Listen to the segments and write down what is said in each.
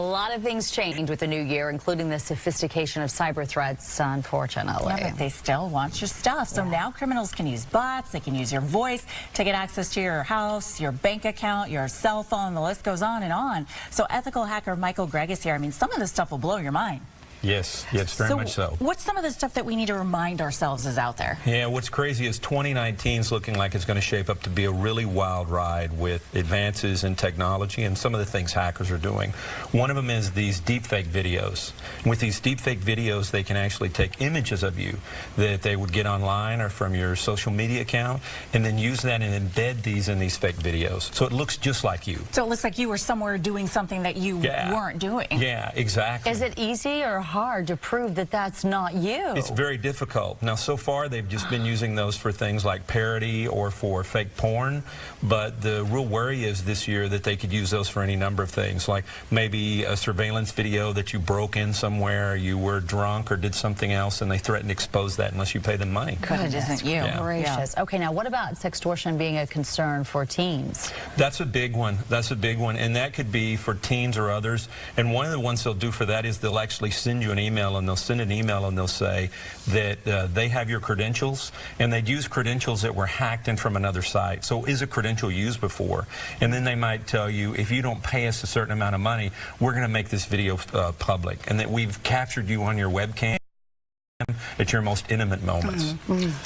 A lot of things changed with the new year, including the sophistication of cyber threats, unfortunately. Yeah, but they still want your stuff. So now criminals can use bots, they can use your voice to get access to your house, your bank account, your cell phone, the list goes on and on. So ethical hacker Gregg is here. I mean, some of this stuff will blow your mind. Yes, very much so. What's some of the stuff that we need to remind ourselves is out there? Yeah, what's crazy is 2019 is looking like it's going to shape up to be a really wild ride with advances in technology and some of the things hackers are doing. One of them is these deepfake videos. And with these deepfake videos, they can actually take images of you that they would get online or from your social media account and then use that and embed these in these fake videos. So it looks just like you. So it looks like you were somewhere doing something that you weren't doing. Yeah, exactly. Is it easy or hard to prove that that's not you? It's very difficult. Now, so far, they've just been using those for things like parody or for fake porn, but the real worry is this year that they could use those for any number of things, like maybe a surveillance video that you broke in somewhere, you were drunk or did something else, and they threaten to expose that unless you pay them money. Good, isn't you? Gracious. Okay, now what about sextortion being a concern for teens? That's a big one. That's a big one, and that could be for teens or others. And one of the ones they'll do for that is they'll actually send you an email, and they'll send an email and they'll say that they have your credentials, and they'd use credentials that were hacked in from another site. So is a credential used before? And then they might tell you, if you don't pay us a certain amount of money, we're going to make this video public, and that we've captured you on your webcam at your most intimate moments.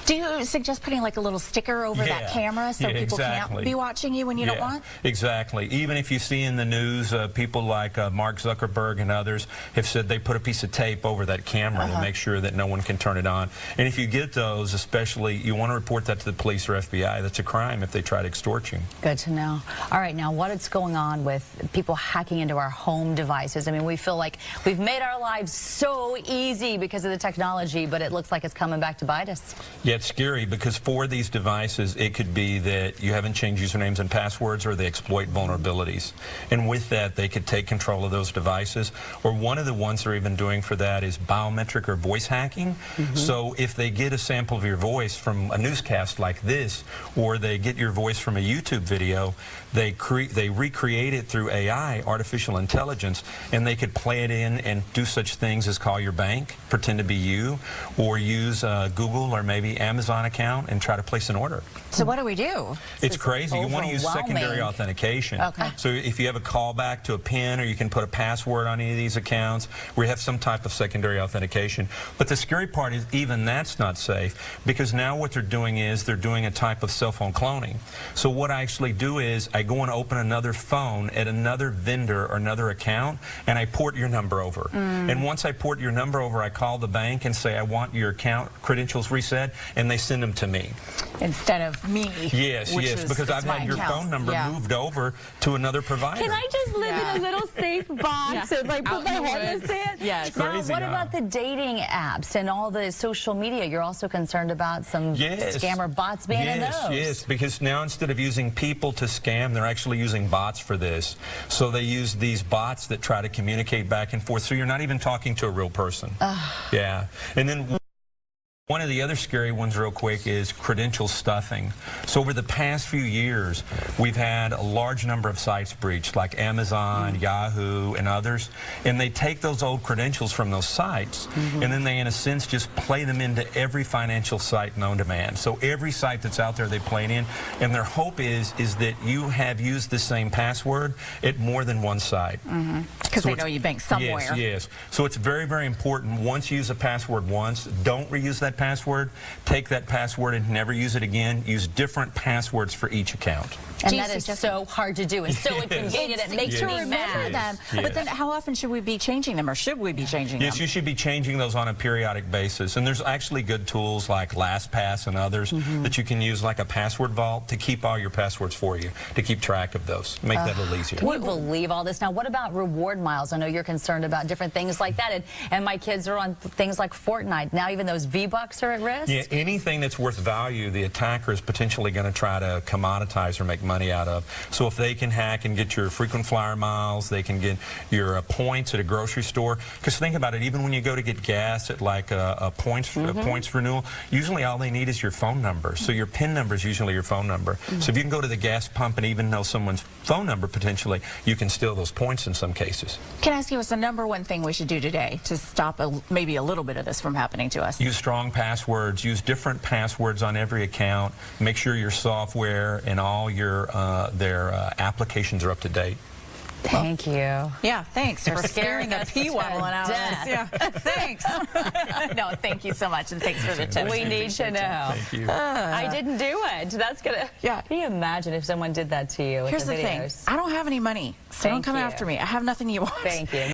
Do you suggest putting like a little sticker over that camera so people can't be watching you when you don't want? Exactly. Even if you see in the news, people like Mark Zuckerberg and others have said they put a piece of tape over that camera to make sure that no one can turn it on. And if you get those, especially, you want to report that to the police or FBI. That's a crime if they try to extort you. Good to know. All right, now what is going on with people hacking into our home devices? I mean, we feel like we've made our lives so easy because of the technology, but it looks like it's coming back to bite us. Yeah, it's scary because for these devices, it could be that you haven't changed usernames and passwords, or they exploit vulnerabilities. And with that, they could take control of those devices. Or one of the ones they're even doing for that is biometric or voice hacking. So if they get a sample of your voice from a newscast like this, or they get your voice from a YouTube video, they recreate it through AI, artificial intelligence, and they could play it in and do such things as call your bank, pretend to be you, or use Google or maybe Amazon account and try to place an order. So what do we do? It's crazy. You want to use secondary authentication. So if you have a callback to a PIN, or you can put a password on any of these accounts, we have some type of secondary authentication. But the scary part is even that's not safe, because now what they're doing is they're doing a type of cell phone cloning. So what I actually do is I go and open another phone at another vendor or another account, and I port your number over. And once I port your number over, I call the bank and say, I want your account credentials reset, and they send them to me. Instead of me. Yes, because I've had your phone number moved over to another provider. Can I just live in a little safe box and like put my head in it? Yes. Now, what about the dating apps and all the social media? You're also concerned about some scammer bots being in those. Yes, because now instead of using people to scam, they're actually using bots for this. So they use these bots that try to communicate back and forth, so you're not even talking to a real person. Yeah. And then one of the other scary ones real quick is credential stuffing. So over the past few years, we've had a large number of sites breached, like Amazon, Yahoo, and others, and they take those old credentials from those sites, and then they, in a sense, just play them into every financial site known to man. So every site that's out there, they play it in, and their hope is that you have used the same password at more than one site. Because they know you bank somewhere. Yes. So it's very, very important. Once you use a password once, don't reuse that password. Take that password and never use it again. Use different passwords for each account. And that is so hard to do and so inconvenient. It makes you remember them. But then how often should we be changing them, or should we be changing them? Yes, you should be changing those on a periodic basis. And there's actually good tools like LastPass and others that you can use, like a password vault, to keep all your passwords for you, to keep track of those. Make that a little easier. Can you believe all this? Now, what about reward miles? I know you're concerned about different things like that. And my kids are on things like Fortnite. Now even those V-Bucks are at risk? Yeah, anything that's worth value, the attacker is potentially going to try to commoditize or make money out of. So if they can hack and get your frequent flyer miles, they can get your points at a grocery store. Because think about it, even when you go to get gas at like a points renewal, usually all they need is your phone number. So your PIN number is usually your phone number. So if you can go to the gas pump and even know someone's phone number potentially, you can steal those points in some cases. Can I ask you what's the #1 thing we should do today to stop maybe a little bit of this from happening to us? Use strong passwords. Use different passwords on every account. Make sure your software and all your their applications are up to date. Thank you. Yeah, thanks for scaring the us pee to wobbling out of us. death. Yeah, thanks. No, thank you so much, and thanks for the tips. We need to know. Thank you. I didn't do it. That's gonna. Yeah. Can you imagine if someone did that to you? With Here's the the thing. videos? I don't have any money, so don't Thank come you. after me. I have nothing you want. Thank you.